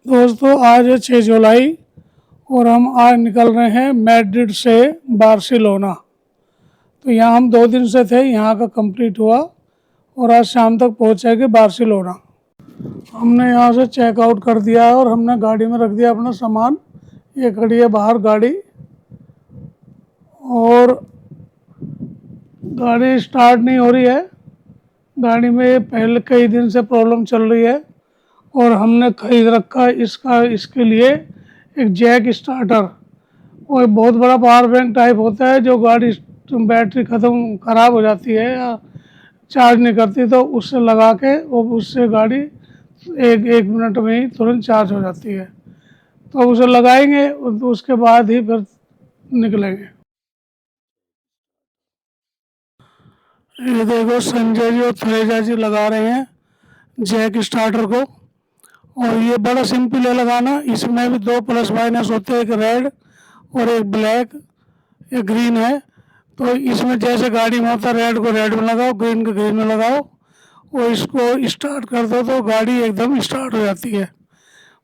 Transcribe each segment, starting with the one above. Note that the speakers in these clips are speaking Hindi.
दोस्तों आज है 6 जुलाई और हम आज निकल रहे हैं मैड्रिड से बार्सिलोना। तो यहाँ हम 2 दिन से थे, यहाँ का कंप्लीट हुआ और आज शाम तक पहुँचेंगे बार्सिलोना। हमने यहाँ से चेकआउट कर दिया है और हमने गाड़ी में रख दिया अपना सामान। ये खड़ी है बाहर गाड़ी और गाड़ी स्टार्ट नहीं हो रही है। गाड़ी में पहले कई दिन से प्रॉब्लम चल रही है और हमने खरीद रखा इसके लिए एक जैक स्टार्टर। वो एक बहुत बड़ा पावर बैंक टाइप होता है जो गाड़ी बैटरी ख़राब हो जाती है या चार्ज नहीं करती तो उससे लगा के वो उससे गाड़ी एक मिनट में ही तुरंत चार्ज हो जाती है। तो उसे लगाएंगे तो उसके बाद ही फिर निकलेंगे। ये देखो संजय जी और थरेजा जी लगा रहे हैं जैक स्टार्टर को और ये बड़ा सिंपल है लगाना। इसमें भी 2 प्लस माइनस होते हैं, एक रेड और एक ब्लैक, एक ग्रीन है। तो इसमें जैसे गाड़ी में होता है रेड को रेड में लगाओ, ग्रीन को ग्रीन में लगाओ और इसको स्टार्ट कर दो तो गाड़ी एकदम स्टार्ट हो जाती है।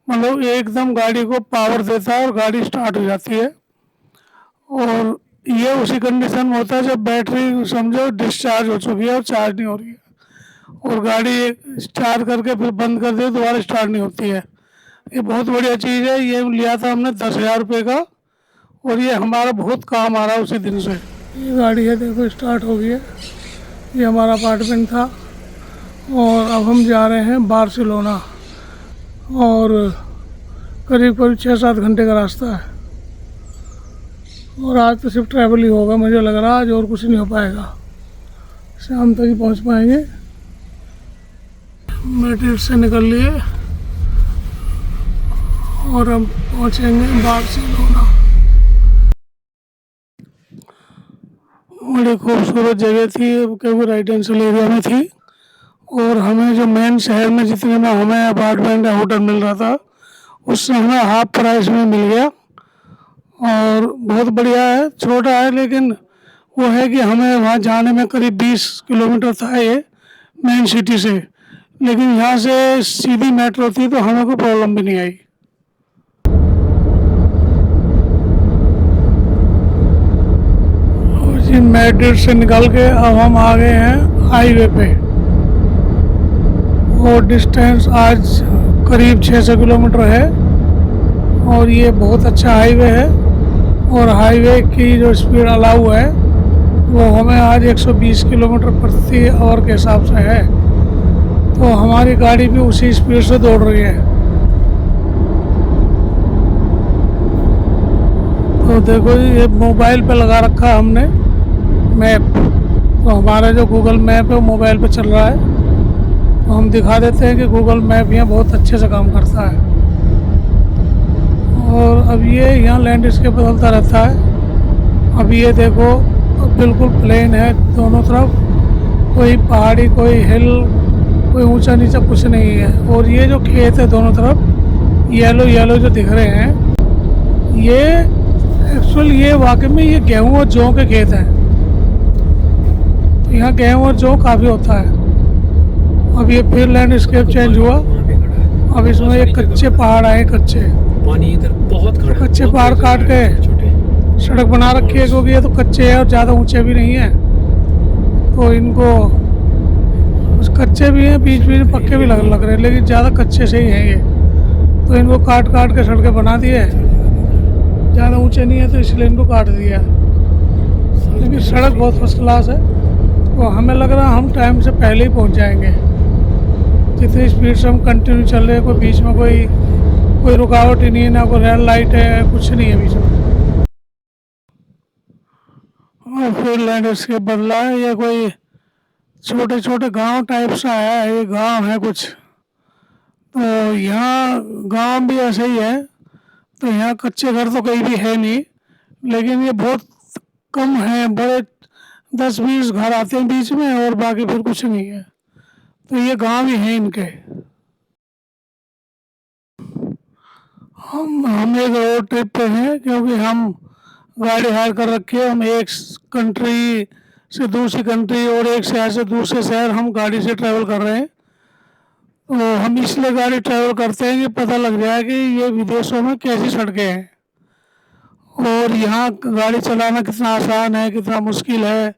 मतलब एकदम गाड़ी को पावर देता है और गाड़ी स्टार्ट हो जाती है। और ये उसी कंडीशन में होता है जब बैटरी समझो डिस्चार्ज हो चुकी है और चार्ज नहीं हो रही है और गाड़ी स्टार्ट करके फिर बंद कर दे दोबारा स्टार्ट नहीं होती है। ये बहुत बढ़िया चीज़ है। ये लिया था हमने 10,000 रुपये का और ये हमारा बहुत काम आ रहा है उसी दिन से। ये गाड़ी है देखो स्टार्ट हो गई है। ये हमारा अपार्टमेंट था और अब हम जा रहे हैं बार्सिलोना और करीब 6-7 घंटे का रास्ता है और आज तो सिर्फ ट्रैवल ही होगा मुझे लग रहा है, आज और कुछ नहीं हो पाएगा। शाम तक ही पहुंच पाएंगे। मैड्रिड से निकल लिए और हम पहुंचेंगे बार्सिलोना। बड़ी खूबसूरत जगह थी क्योंकि राइट एंसल एरिया में थी और हमें जो मेन शहर में जितने में हमें अपार्टमेंट या होटल मिल रहा था उससे हमें हाफ प्राइस में मिल गया और बहुत बढ़िया है। छोटा है लेकिन वो है कि हमें वहाँ जाने में करीब 20 किलोमीटर था ये मेन सिटी से, लेकिन यहाँ से सीधी मेट्रो थी तो हमें कोई प्रॉब्लम भी नहीं आई। और जी मैड्रिड से निकल के अब हम आ गए हैं हाईवे पे और डिस्टेंस आज करीब 600 किलोमीटर है और ये बहुत अच्छा हाईवे है और हाईवे की जो स्पीड अलाउ है वो हमें आज 120 किलोमीटर प्रति आवर के हिसाब से है। तो हमारी गाड़ी भी उसी स्पीड से दौड़ रही है। तो देखो ये मोबाइल पे लगा रखा है हमने मैप, तो हमारा जो गूगल मैप है वो मोबाइल पे चल रहा है। तो हम दिखा देते हैं कि गूगल मैप यहाँ बहुत अच्छे से काम करता है। और अब ये यहाँ लैंडस्केप बदलता रहता है। अब ये देखो बिल्कुल प्लेन है दोनों तरफ, कोई पहाड़ी कोई हिल कोई ऊंचा नीचा कुछ नहीं है। और ये जो खेत है दोनों तरफ येलो येलो जो दिख रहे हैं ये एक्चुअल ये वाकई में ये गेहूँ और जौ के खेत हैं। तो यहाँ गेहूँ और जौ काफ़ी होता है। अब ये फिर लैंडस्केप चेंज हुआ। अब इसमें एक कच्चे पहाड़ आए, कच्चे पानी इधर बहुत खड़ा है, कच्चे पहाड़ काट के सड़क बना रखी है क्योंकि ये तो कच्चे है और ज़्यादा ऊंचे भी नहीं है। तो इनको कच्चे भी हैं, बीच बीच में पक्के भी लग रहे हैं लेकिन ज़्यादा कच्चे से ही हैं ये। तो इनको काट काट के सड़कें बना दी है, ज़्यादा ऊंचे नहीं है तो इसलिए इनको काट दिया। लेकिन सड़क बहुत फर्स्ट क्लास है। तो हमें लग रहा है हम टाइम से पहले ही पहुंच जाएंगे। जितनी स्पीड से हम कंटिन्यू चल रहे हैं कोई बीच में कोई रुकावट ही नहीं है, ना कोई रेड लाइट है, कुछ नहीं है बीच में। और फिर लैंडस्केप बदला है। ये कोई छोटे छोटे गांव टाइप सा है, ये गांव है कुछ। तो यहाँ गांव भी ऐसे ही है। तो यहाँ कच्चे घर तो कहीं भी है नहीं, लेकिन ये बहुत कम है। बड़े 10-20 घर आते हैं बीच में और बाकी फिर कुछ नहीं है। तो ये गांव ही हैं इनके। हम एक रोड ट्रिप पे हैं क्योंकि हम गाड़ी हायर कर रखी है। हम एक कंट्री से दूसरी कंट्री और एक शहर से दूसरे शहर हम गाड़ी से ट्रैवल कर रहे हैं। तो हम इसलिए गाड़ी ट्रैवल करते हैं कि पता लग जाए कि ये विदेशों में कैसी सड़कें हैं और यहाँ गाड़ी चलाना कितना आसान है, कितना मुश्किल है,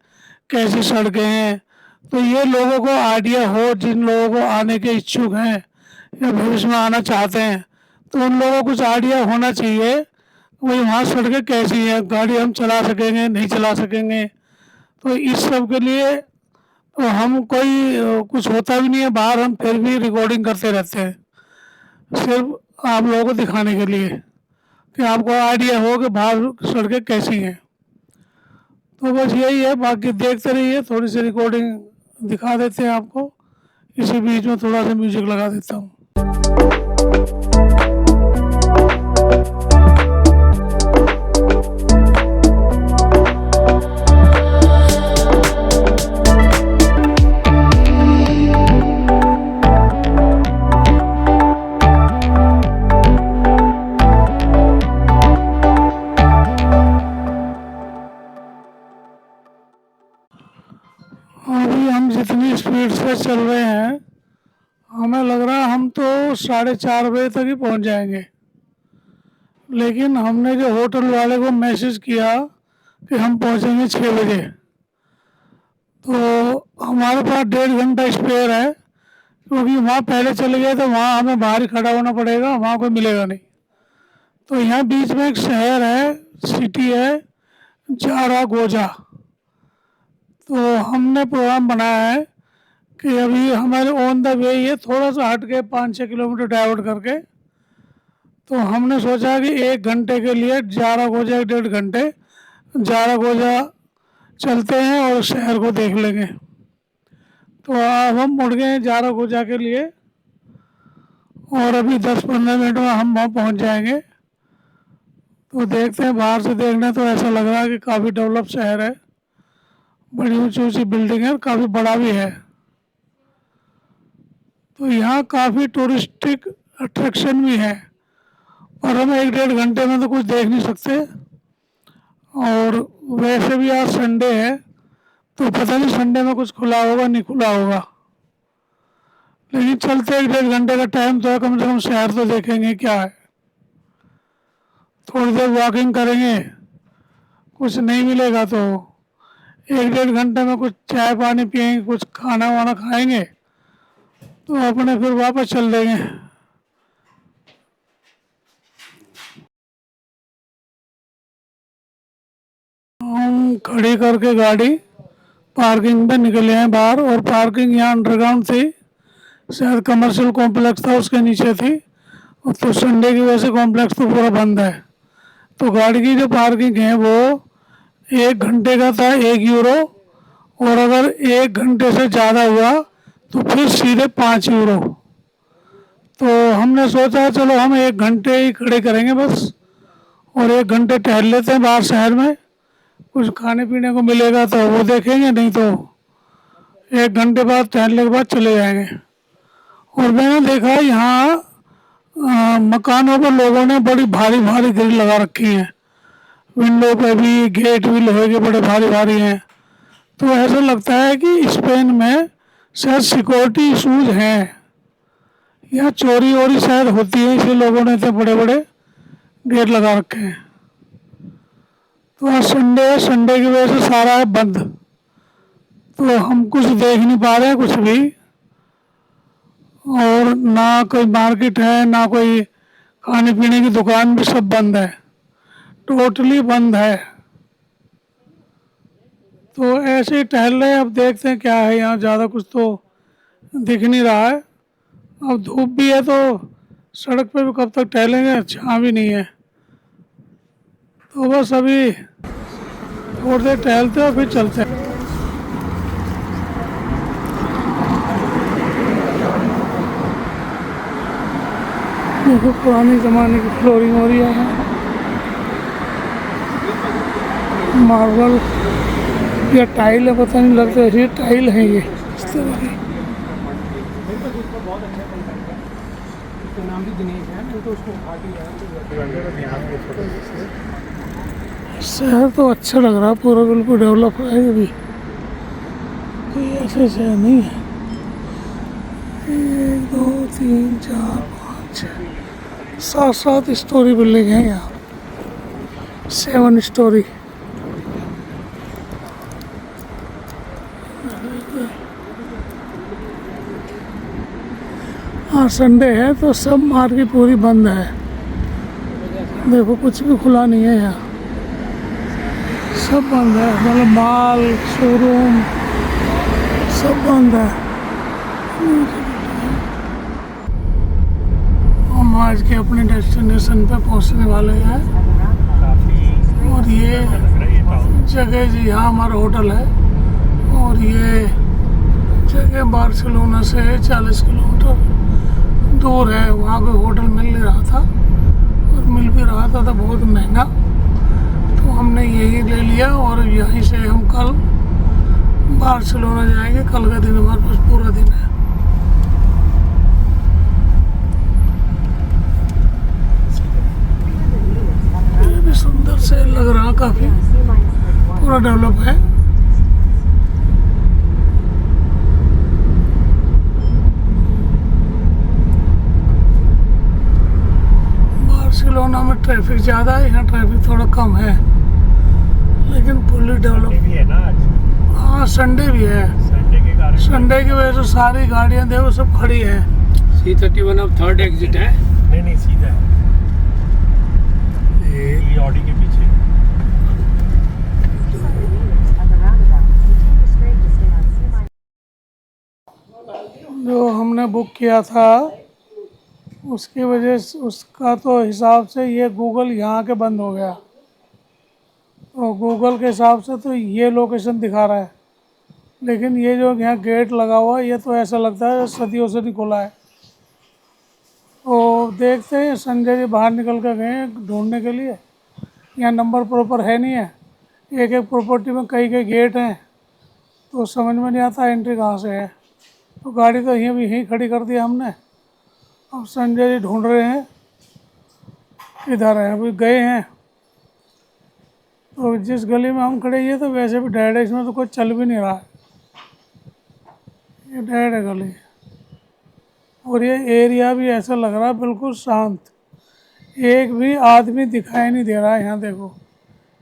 कैसी सड़कें हैं। तो ये लोगों को आइडिया हो, जिन लोगों को आने के इच्छुक हैं या भविष्य में आना चाहते हैं, तो उन लोगों को कुछ आइडिया होना चाहिए भाई वहाँ सड़कें कैसी हैं, गाड़ी हम चला सकेंगे नहीं चला सकेंगे। तो इस सब के लिए तो हम कोई कुछ होता भी नहीं है बाहर, हम फिर भी रिकॉर्डिंग करते रहते हैं सिर्फ आप लोगों को दिखाने के लिए कि आपको आइडिया हो कि बाहर सड़कें कैसी हैं। तो बस यही है, बाकी देखते रहिए, थोड़ी सी रिकॉर्डिंग दिखा देते हैं आपको। इसी बीच में थोड़ा सा म्यूजिक लगा देता हूँ। अभी हम जितनी स्पीड से चल रहे हैं, हमें लग रहा है हम तो 4:30 बजे तक ही पहुंच जाएंगे। लेकिन हमने जो होटल वाले को मैसेज किया कि हम पहुंचेंगे 6 बजे, तो हमारे पास 1.5 घंटा स्पेयर है, क्योंकि वहाँ पहले चले गए तो वहाँ हमें बाहर ही खड़ा होना पड़ेगा, वहाँ कोई मिलेगा नहीं। तो यहाँ बीच में एक शहर है, सिटी है जारागोजा। तो हमने प्रोग्राम बनाया है कि अभी हमारे ऑन द वे ये थोड़ा सा हट के 5-6 किलोमीटर डाइवर्ट करके, तो हमने सोचा कि 1 घंटे के लिए जारागोजा, 1.5 घंटे जारागोजा चलते हैं और शहर को देख लेंगे। तो अब हम मुड़ गए हैं जारागोजा के लिए और अभी 10-15 मिनट में हम वहाँ पहुँच जाएंगे। तो देखते हैं, बाहर से देखने तो ऐसा लग रहा है कि काफ़ी डेवलप शहर है, बड़ी ऊंची ऊंची बिल्डिंग है, काफ़ी बड़ा भी है। तो यहाँ काफ़ी टूरिस्टिक अट्रैक्शन भी है, पर हम 1-1.5 घंटे में तो कुछ देख नहीं सकते। और वैसे भी आज संडे है, तो पता नहीं संडे में कुछ खुला होगा नहीं खुला होगा। लेकिन चलते 1-1.5 घंटे का टाइम तो है, कम से कम शहर तो देखेंगे क्या है। थोड़ी देर वॉकिंग करेंगे, कुछ नहीं मिलेगा तो 1-1.5 घंटे में कुछ चाय पानी पियेंगे, कुछ खाना वाना खाएंगे, तो अपने फिर वापस चल देंगे। हम खड़ी करके गाड़ी पार्किंग पे निकले हैं बाहर, और पार्किंग यहाँ अंडरग्राउंड थी, शायद कमर्शियल कॉम्प्लेक्स था उसके नीचे थी, और तो संडे की वजह से कॉम्प्लेक्स तो पूरा बंद है। तो गाड़ी की जो पार्किंग है वो 1 घंटे का था 1 यूरो, और अगर 1 घंटे से ज़्यादा हुआ तो फिर सीधे 5 यूरो। तो हमने सोचा चलो हम 1 घंटे ही खड़े करेंगे बस, और 1 घंटे टहल लेते हैं बाहर शहर में, कुछ खाने पीने को मिलेगा तो वो देखेंगे, नहीं तो 1 घंटे बाद टहलने के बाद चले जाएंगे। और मैंने देखा यहाँ मकानों पर लोगों ने बड़ी भारी भारी ग्रिल लगा रखी है, विंडो पे भी, गेट भी लोहे के बड़े भारी भारी हैं। तो ऐसा लगता है कि स्पेन में शायद सिक्योरिटी इशूज हैं, या चोरी वोरी शायद होती है, इसलिए लोगों ने इतने बड़े बड़े गेट लगा रखे हैं। तो आज संडे है, संडे की वजह से सारा है बंद, तो हम कुछ देख नहीं पा रहे हैं कुछ भी, और ना कोई मार्केट है ना कोई खाने पीने की दुकान, भी सब बंद है, टोटली बंद है। तो ऐसे ही टहल रहे हैं, अब देखते हैं क्या है यहाँ, ज़्यादा कुछ तो दिख नहीं रहा है। अब धूप भी है तो सड़क पे भी कब तक टहलेंगे, छाँव भी नहीं है। तो बस अभी थोड़ी देर टहलते हैं और फिर चलते हैं। देखो पुराने ज़माने की फ्लोरिंग हो रही है, मार्बल या टाइल है, पता नहीं, लगता है ये टाइल है, ये इस तरह की। शहर तो अच्छा लग रहा है, पूरा बिल्कुल डेवलप है, अभी कोई ऐसे शहर नहीं है। 1 2 3 4 5 6 7 स्टोरी बिल्डिंग है यहाँ, 7 स्टोरी। हाँ संडे है तो सब मार्केट पूरी बंद है। देखो कुछ भी खुला नहीं है यहाँ, सब बंद है, मतलब माल शोरूम सब बंद है। हम आज के अपने डेस्टिनेशन पे पहुंचने वाले हैं और ये जगह जी यहाँ हमारा होटल है और ये जगह बार्सिलोना से 40 किलोमीटर दूर है। वहाँ पे होटल मिल नहीं रहा था और मिल भी रहा था तो बहुत महंगा, तो हमने यही ले लिया और यहीं से हम कल बार्सिलोना जाएंगे। कल का दिन हमारे पास पूरा दिन है। ये भी सुंदर से लग रहा, काफी पूरा डेवलप है। बार्सिलोना में ट्रैफिक ज़्यादा है, यहाँ ट्रैफिक थोड़ा कम है, लेकिन फुल्ली डेवलप भी है ना आज, हाँ संडे भी है। संडे के कारण संडे की वजह से सारी गाड़ियाँ देखो सब खड़ी है। C31 अब थर्ड एग्जिट है। नहीं सीधा है, ये ऑडी के पीछे। जो हमने बुक किया था उसकी वजह से, उसका तो हिसाब से ये गूगल यहाँ के बंद हो गया, तो गूगल के हिसाब से तो ये लोकेशन दिखा रहा है, लेकिन ये जो यहाँ गेट लगा हुआ है ये तो ऐसा लगता है सदियों से नहीं खुला है। तो देखते हैं, संजय जी बाहर निकल कर गए हैं ढूंढने के लिए, यहाँ नंबर प्रॉपर है नहीं है, एक एक प्रॉपर्टी में कई कई गेट हैं, तो समझ में नहीं आता एंट्री कहाँ से है। तो गाड़ी तो यहीं खड़ी कर दी हमने। अब संजय जी ढूंढ रहे हैं किधर है, अभी गए हैं। तो जिस गली में हम खड़े ये तो वैसे भी डेड है, इसमें तो कोई चल भी नहीं रहा है, ये डेड है गली। और ये एरिया भी ऐसा लग रहा है बिल्कुल शांत, एक भी आदमी दिखाई नहीं दे रहा है। यहाँ देखो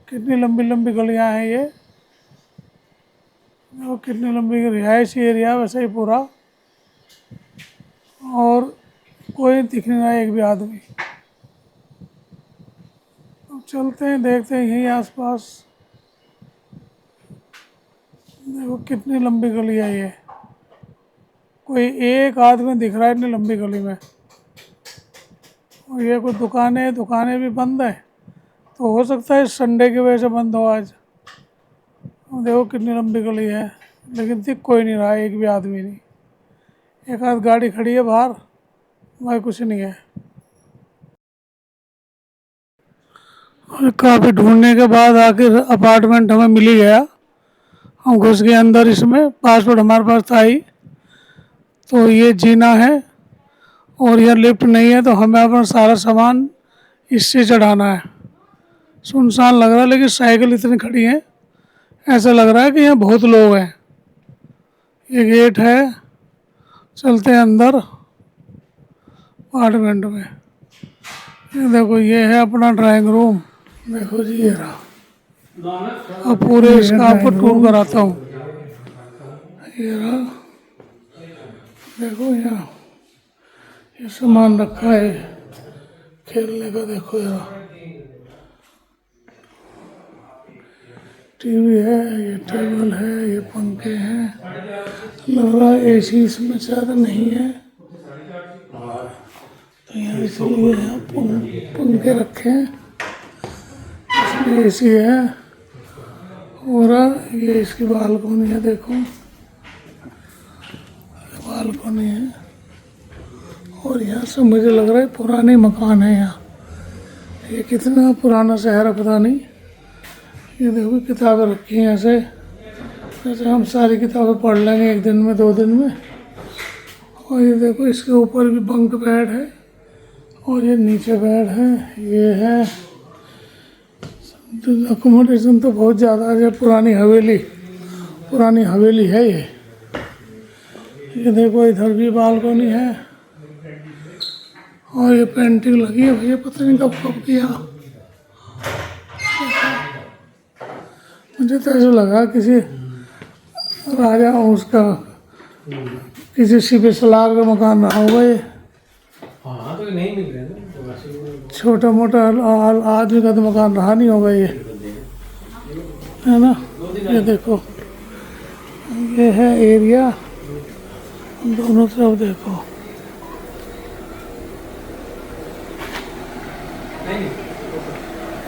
कितनी लंबी लंबी गलियाँ हैं, ये देखो कितनी लंबी रिहायशी एरिया वैसे ही पूरा, और कोई दिख नहीं रहा है एक भी आदमी। अब चलते हैं देखते हैं यहीं आसपास। देखो कितनी लंबी गली है ये, कोई एक आदमी दिख रहा है इतनी लंबी गली में। और ये कोई दुकानें भी बंद है, तो हो सकता है संडे की वजह से बंद हो आज। देखो कितनी लंबी गली है, लेकिन दिख कोई नहीं रहा है, एक भी आदमी नहीं। एक आध गाड़ी खड़ी है बाहर, वहाँ कुछ नहीं है। और काफ़ी ढूंढने के बाद आखिर अपार्टमेंट हमें मिल ही गया। हम घुस गए अंदर, इसमें पासवर्ड हमारे पास था ही। तो ये जीना है और यह लिफ्ट नहीं है, तो हमें अपना सारा सामान इससे चढ़ाना है। सुनसान लग रहा है, लेकिन साइकिल इतनी खड़ी है ऐसा लग रहा है कि यहाँ बहुत लोग हैं। ये गेट है, चलते हैं अंदर अपार्टमेंट में। ये देखो ये है अपना ड्राइंग रूम, देखो जी ये रहा। अब पूरे इसका आपको टूर कराता हूँ। ये रहा, देखो यहाँ ये सामान रखा है खेलने का, देखो यार टीवी है, ये टेबल है, ये पंखे हैं। लग रहा है एसी इसमें ज़्यादा नहीं है, तो यहाँ इसलिए यहाँ पंखे रखे हैं, इसमें एसी है। और ये इसकी बालकोनी है, देखो बालकोनी है। और यहाँ से मुझे लग रहा है पुराने मकान है यहाँ। ये कितना पुराना शहर है पता नहीं। ये देखो किताबें रखी हैं ऐसे, जैसे हम सारी किताबें पढ़ लेंगे एक दिन में 2 दिन में। और ये देखो इसके ऊपर भी बंक बेड है और ये नीचे बेड है। ये है अकोमोडेशन तो बहुत ज़्यादा है, पुरानी हवेली है ये। ये देखो इधर भी बालकोनी है और ये पेंटिंग लगी है भैया, पता नहीं कब कब किया। मुझे तो ऐसा लगा किसी राजा उसका किसी शिप सलार का मकान रहा होगा ये। हाँ तो नहीं मिल रहे ना, छोटा मोटा आदमी का तो मकान रहा नहीं होगा ये, है ना। ये देखो, ये है एरिया, दोनों तरफ देखो।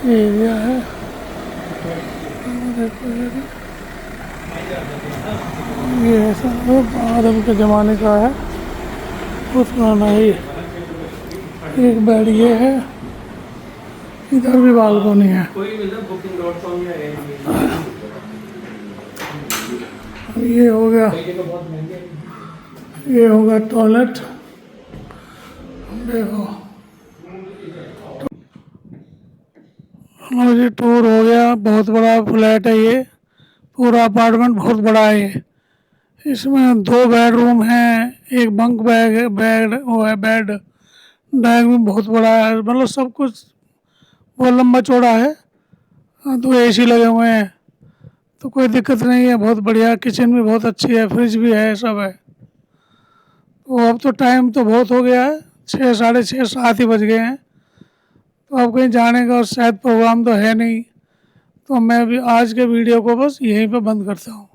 एरिया है, देखो ये ऐसा आदम के ज़माने का है, बहुत पुराना है ये। एक बेड ये है, इधर भी बालकोनी है। कोई मिलता booking.com या ये हो गया, बहुत महंगे। ये होगा टॉयलेट। देखो लो जी, टूर हो गया। बहुत बड़ा फ्लैट है ये, पूरा अपार्टमेंट बहुत बड़ा है ये। इसमें 2 बेडरूम हैं, एक बंक बैग है, बेड वो है, बेड डाइनिंग रूम बहुत बड़ा है, मतलब सब कुछ बहुत लंबा चौड़ा है। 2 AC लगे हुए हैं, तो कोई दिक्कत नहीं है, बहुत बढ़िया। किचन भी बहुत अच्छी है, फ्रिज भी है, सब है। तो अब तो टाइम तो बहुत हो गया है, 6, साढ़े 6, 7 ही बज गए हैं। तो अब कहीं जाने का शायद प्रोग्राम तो है नहीं, तो मैं अभी आज के वीडियो को बस यहीं पे बंद करता हूँ।